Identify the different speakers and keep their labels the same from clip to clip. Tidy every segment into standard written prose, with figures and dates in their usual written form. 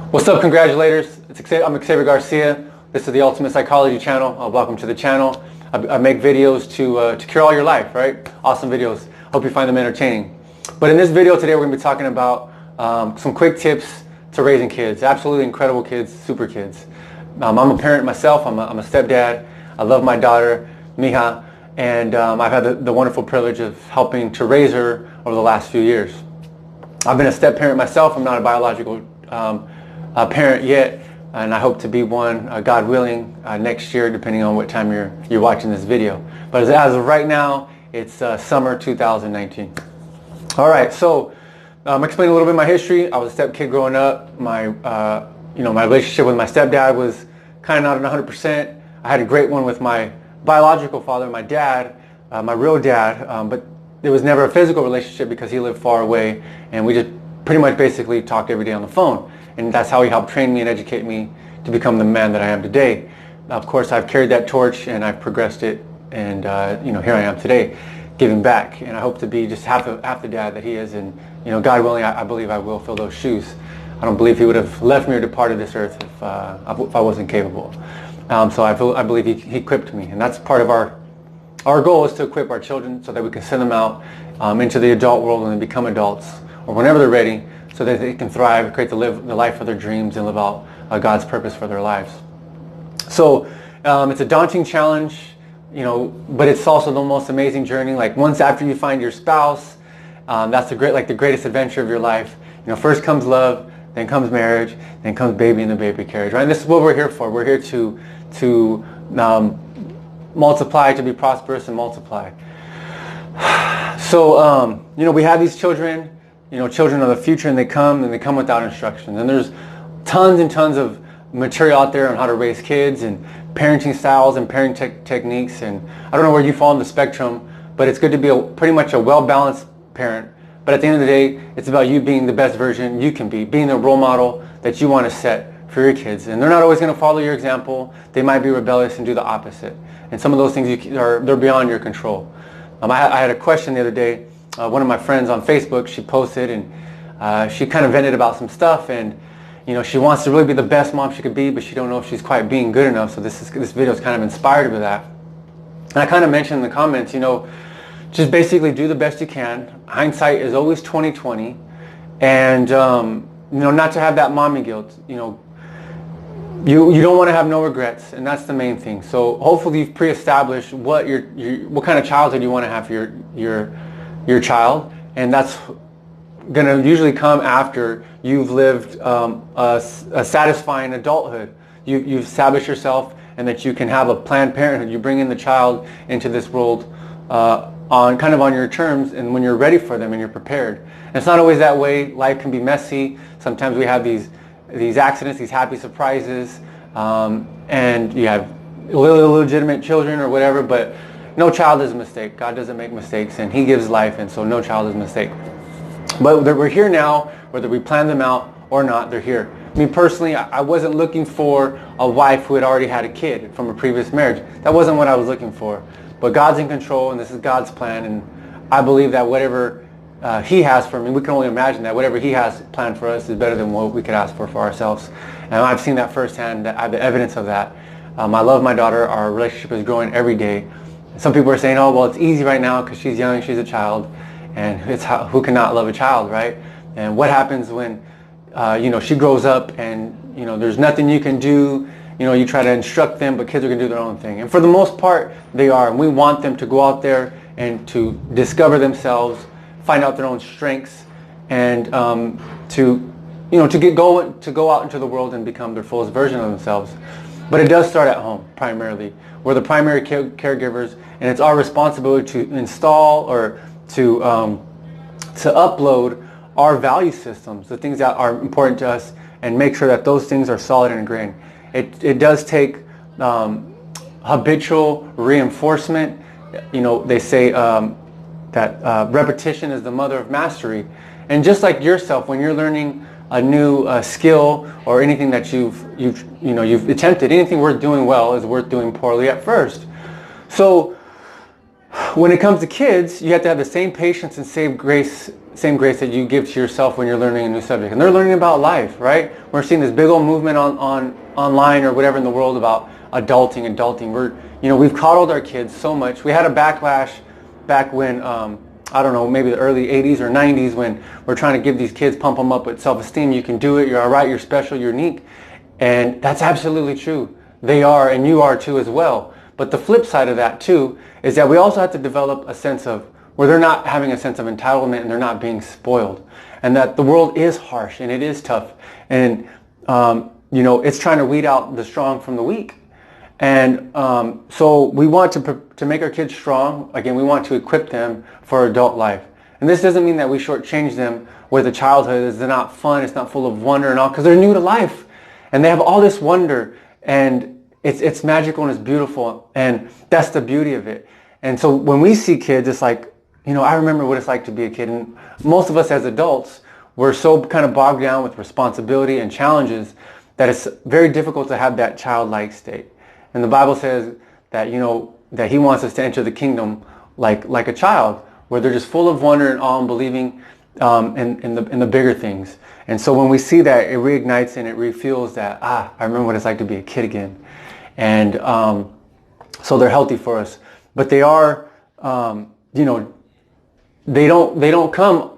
Speaker 1: What's up, congratulators? I'm Xavier Garcia. This is the Ultimate Psychology channel. Welcome to the channel. I make videos to cure all your life, right? Awesome videos. Hope you find them entertaining. But in this video today, we're going to be talking about some quick tips to raising kids. Absolutely incredible kids, super kids. I'm a parent myself. I'm a stepdad. I love my daughter, Mija, and I've had the wonderful privilege of helping to raise her over the last few years. I've been a step parent myself. I'm not a biological parent yet, and I hope to be one, God willing, next year, depending on what time you're watching this video. But as of right now, it's summer 2019. All right, so I'm explaining a little bit of my history. I was a step kid growing up. My relationship with my stepdad was kind of not at 100%. I had a great one with my biological father, my dad, my real dad, but it was never a physical relationship because he lived far away, and we just pretty much basically talked every day on the phone. And that's how he helped train me and educate me to become the man that I am today. Of course, I've carried that torch and I've progressed it, and here I am today, giving back. And I hope to be just half the dad that he is. And God willing, I believe I will fill those shoes. I don't believe he would have left me or departed this earth if I wasn't capable. So I believe he equipped me, and that's part of our goal is to equip our children so that we can send them out into the adult world when they become adults or whenever they're ready, so that they can thrive, create the life of their dreams, and live out God's purpose for their lives. So it's a daunting challenge, but it's also the most amazing journey. Like once after you find your spouse, that's the greatest adventure of your life. First comes love, then comes marriage, then comes baby and the baby carriage. Right? And this is what we're here for. We're here to multiply, to be prosperous and multiply. So we have these children. Children are the future, and they come without instructions. And there's tons and tons of material out there on how to raise kids and parenting styles and parenting techniques. And I don't know where you fall on the spectrum, but it's good to be pretty much a well-balanced parent. But at the end of the day, it's about you being the best version you can be, being the role model that you want to set for your kids. And they're not always going to follow your example. They might be rebellious and do the opposite. And some of those things they're beyond your control. I had a question the other day. One of my friends on Facebook, she posted, and she kind of vented about some stuff, and she wants to really be the best mom she could be, but she don't know if she's quite being good enough. So this video is kind of inspired with that. And I kind of mentioned in the comments, just basically do the best you can. Hindsight is always 20/20, and not to have that mommy guilt. You don't want to have no regrets, and that's the main thing. So hopefully you've pre-established what kind of childhood you want to have for your child, and that's going to usually come after you've lived a satisfying adulthood. You've established yourself, and that you can have a planned parenthood. You bring in the child into this world on your terms, and when you're ready for them and you're prepared. And it's not always that way. Life can be messy. Sometimes we have these accidents, these happy surprises, and you have illegitimate children or whatever, but no child is a mistake. God doesn't make mistakes, and he gives life, and so no child is a mistake. But we're here now, whether we plan them out or not, they're here. Me personally, I wasn't looking for a wife who had already had a kid from a previous marriage. That wasn't what I was looking for. But God's in control, and this is God's plan, and I believe that whatever he has for me, we can only imagine that whatever he has planned for us is better than what we could ask for ourselves. And I've seen that firsthand. I have the evidence of that. I love my daughter. Our relationship is growing every day. Some people are saying, oh, well, it's easy right now because she's young, she's a child, and who cannot love a child, right? And what happens when she grows up and there's nothing you can do. You try to instruct them, but kids are going to do their own thing. And for the most part, they are. And we want them to go out there and to discover themselves, find out their own strengths, and to go out into the world and become their fullest version of themselves. But it does start at home, primarily. We're the primary caregivers, and it's our responsibility to install or to upload our value systems, the things that are important to us, and make sure that those things are solid and ingrained. It does take habitual reinforcement. They say that repetition is the mother of mastery. And just like yourself, when you're learning a new skill or anything that you've attempted, anything worth doing well is worth doing poorly at first. So when it comes to kids, you have to have the same patience and same grace same grace that you give to yourself when you're learning a new subject. And they're learning about life, right? We're seeing this big old movement on online or whatever in the world about adulting. We've coddled our kids so much. We had a backlash back when, I don't know, maybe the early 80s or 90s, when we're trying to give these kids, pump them up with self-esteem. You can do it. You're all right. You're special. You're unique. And that's absolutely true. They are, and you are too as well. But the flip side of that too is that we also have to develop a sense of where they're not having a sense of entitlement and they're not being spoiled. And that the world is harsh and it is tough. And, it's trying to weed out the strong from the weak. And so we want to make our kids strong. Again, we want to equip them for adult life. And this doesn't mean that we shortchange them with a childhood. It's not fun. It's not full of wonder and all, because they're new to life. And they have all this wonder. And it's magical and it's beautiful. And that's the beauty of it. And so when we see kids, it's like, I remember what it's like to be a kid. And most of us as adults, we're so kind of bogged down with responsibility and challenges that it's very difficult to have that childlike state. And the Bible says that, that he wants us to enter the kingdom like a child, where they're just full of wonder and awe and believing in the bigger things. And so when we see that, it reignites and it refuels that, I remember what it's like to be a kid again. And so they're healthy for us. But they are, they don't come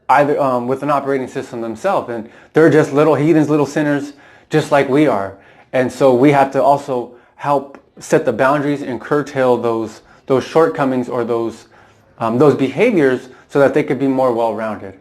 Speaker 1: either with an operating system themselves. And they're just little heathens, little sinners, just like we are. And so we have to also help set the boundaries and curtail those shortcomings or those behaviors so that they could be more well-rounded.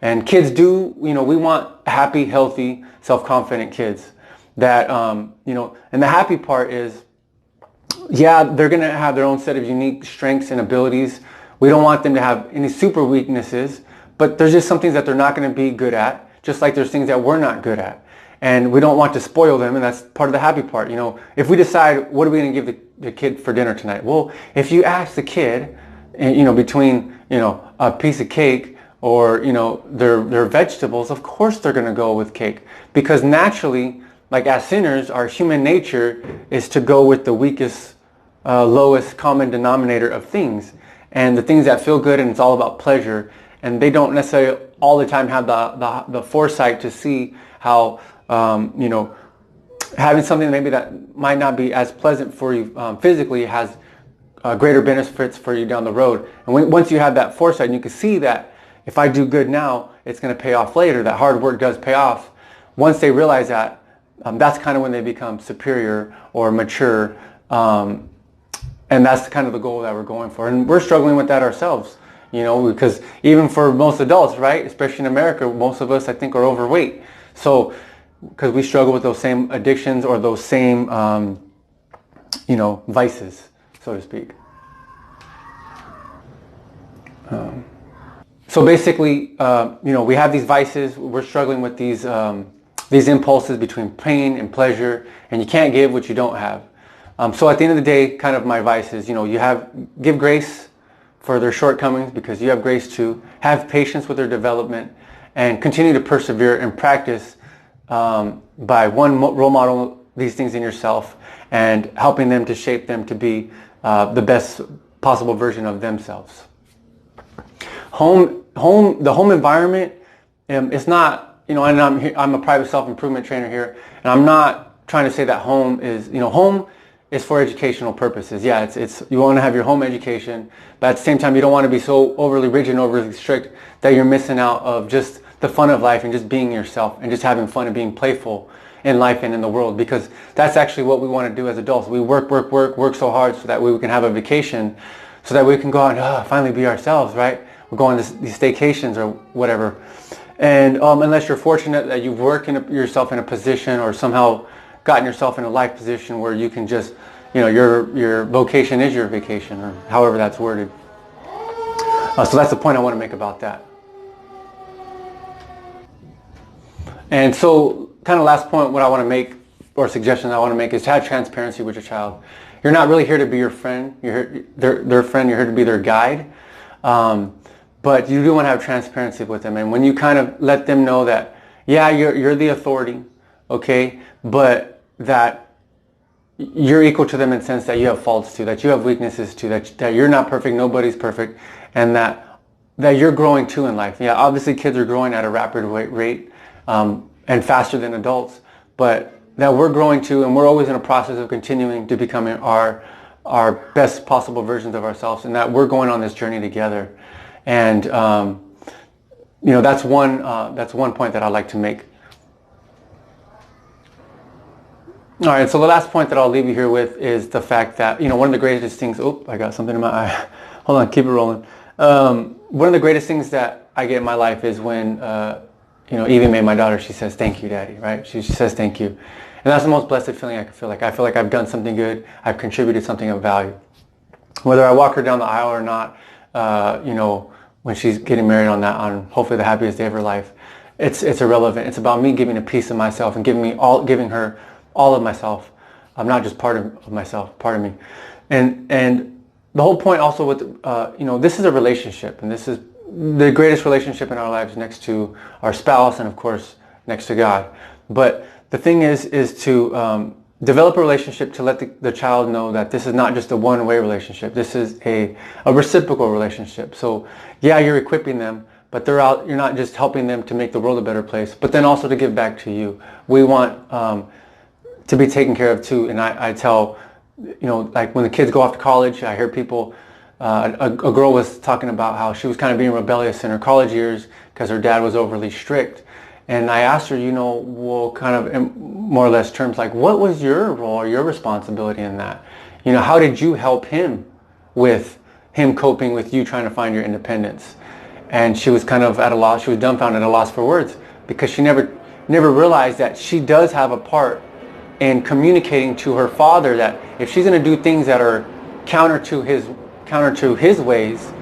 Speaker 1: And kids do, we want happy, healthy, self-confident kids that, and the happy part is, they're going to have their own set of unique strengths and abilities. We don't want them to have any super weaknesses, but there's just some things that they're not going to be good at, just like there's things that we're not good at. And we don't want to spoil them, and that's part of the happy part. If we decide, what are we going to give the kid for dinner tonight? Well, if you ask the kid, between, a piece of cake or, their vegetables, of course they're going to go with cake. Because naturally, like as sinners, our human nature is to go with the weakest, lowest common denominator of things. And the things that feel good, and it's all about pleasure. And they don't necessarily all the time have the foresight to see how, having something maybe that might not be as pleasant for you physically has greater benefits for you down the road. And once you have that foresight, and you can see that if I do good now, it's going to pay off later. That hard work does pay off. Once they realize that, that's kind of when they become superior or mature. And that's kind of the goal that we're going for. And we're struggling with that ourselves, because even for most adults, right, especially in America, most of us, I think, are overweight. So, because we struggle with those same addictions or those same, vices, so to speak. So basically, we have these vices. We're struggling with these impulses between pain and pleasure, and you can't give what you don't have. So at the end of the day, kind of my advice is, give grace for their shortcomings, because you have grace too. Have patience with their development, and continue to persevere and practice by role model these things in yourself and helping them to shape them to be the best possible version of themselves. The home environment, it's not, and I'm a private self-improvement trainer here, and I'm not trying to say that home is for educational purposes. Yeah, it's you want to have your home education, but at the same time, you don't want to be so overly rigid and overly strict that you're missing out of just the fun of life and just being yourself and just having fun and being playful in life and in the world, because that's actually what we want to do as adults. We work so hard so that we can have a vacation, so that we can go out and finally be ourselves, right? We're going to these staycations or whatever. And unless you're fortunate that you've worked yourself in a position or somehow gotten yourself in a life position where you can just, your vocation is your vacation, or however that's worded. So that's the point I want to make about that. And so, kind of last point, what I want to make, or suggestion I want to make, is to have transparency with your child. You're not really here to be your friend. You're their friend. You're here to be their guide. But you do want to have transparency with them. And when you kind of let them know that, you're the authority, okay, but that you're equal to them in the sense that you have faults too, that you have weaknesses too, that you're not perfect, nobody's perfect, and that that you're growing too in life. Yeah, obviously kids are growing at a rapid rate and faster than adults, but that we're growing too, and we're always in a process of continuing to becoming our best possible versions of ourselves, and that we're going on this journey together. And that's one point that I'd like to make. All right, so the last point that I'll leave you here with is the fact that, one of the greatest things, I got something in my eye. Hold on, keep it rolling. One of the greatest things that I get in my life is when, Evie Mae, my daughter, she says, "Thank you, Daddy," right? She says, "Thank you." And that's the most blessed feeling I can feel like. I feel like I've done something good. I've contributed something of value. Whether I walk her down the aisle or not, when she's getting married on hopefully the happiest day of her life, it's irrelevant. It's about me giving a piece of myself and giving her all of myself. I'm not just part of myself, part of me. And the whole point also with, this is a relationship, and this is the greatest relationship in our lives next to our spouse and of course next to God. But the thing is to develop a relationship to let the child know that this is not just a one-way relationship. This is a reciprocal relationship. So yeah, you're equipping them, but you're not just helping them to make the world a better place, but then also to give back to you. We want to be taken care of too. And I tell, like when the kids go off to college, I hear people, a girl was talking about how she was kind of being rebellious in her college years because her dad was overly strict. And I asked her, kind of in more or less terms, like, what was your role or your responsibility in that? How did you help him with him coping with you trying to find your independence? And she was kind of at a loss. She was dumbfounded, at a loss for words, because she never realized that she does have a part in communicating to her father that if she's going to do things that are counter to his ways,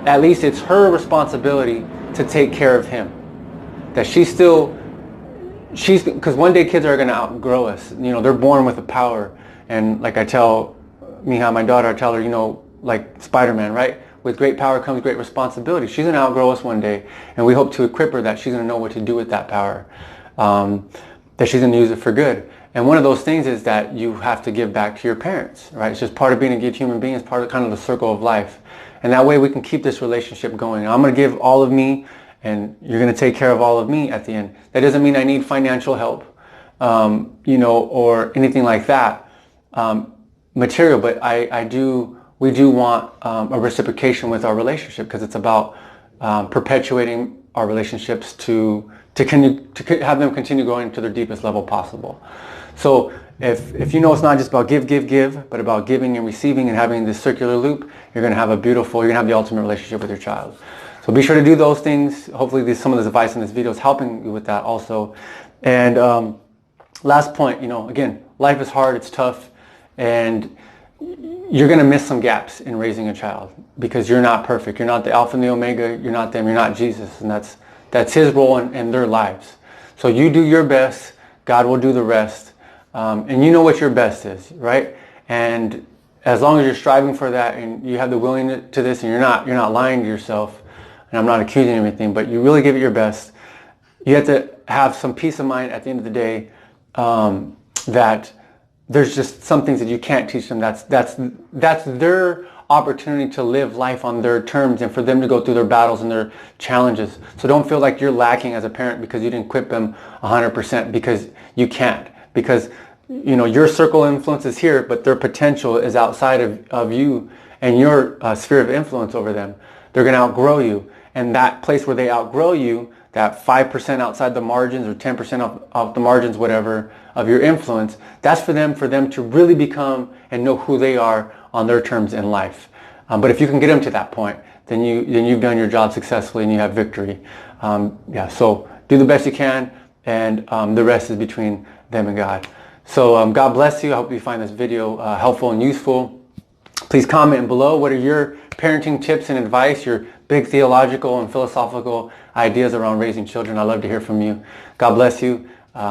Speaker 1: at least it's her responsibility to take care of him. That because one day kids are going to outgrow us. They're born with a power. And like I tell Miha, my daughter, I tell her, like Spider-Man, right? With great power comes great responsibility. She's going to outgrow us one day. And we hope to equip her that she's going to know what to do with that power. That she's going to use it for good. And one of those things is that you have to give back to your parents, right? It's just part of being a good human being. It's part of kind of the circle of life. And that way we can keep this relationship going. I'm going to give all of me, and you're going to take care of all of me at the end. That doesn't mean I need financial help, or anything like that, material. But we do want a reciprocation with our relationship, because it's about perpetuating our relationships to have them continue going to their deepest level possible. So if it's not just about give, but about giving and receiving and having this circular loop, you're going to have the ultimate relationship with your child. So be sure to do those things. Hopefully some of this advice in this video is helping you with that also. And last point, again, life is hard, it's tough, and you're going to miss some gaps in raising a child because you're not perfect. You're not the Alpha and the Omega. You're not them. You're not Jesus. And that's his role in their lives. So you do your best. God will do the rest. And you know what your best is, right? And as long as you're striving for that and you have the willingness to this, and you're not lying to yourself, and I'm not accusing anything, but you really give it your best, you have to have some peace of mind at the end of the day, that there's just some things that you can't teach them. That's their opportunity to live life on their terms and for them to go through their battles and their challenges. So don't feel like you're lacking as a parent because you didn't equip them 100%, because you can't. Because your circle of influence is here, but their potential is outside of you and your sphere of influence over them. They're going to outgrow you. And that place where they outgrow you, that 5% outside the margins or 10% off the margins, whatever, of your influence, that's for them to really become and know who they are on their terms in life. But if you can get them to that point, then you've done your job successfully and you have victory. So do the best you can, and the rest is between them and God. So God bless you. I hope you find this video helpful and useful. Please comment below. What are your parenting tips and advice, your big theological and philosophical ideas around raising children? I'd love to hear from you. God bless you.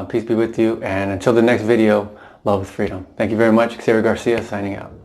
Speaker 1: Peace be with you. And until the next video, love with freedom. Thank you very much. Xavier Garcia signing out.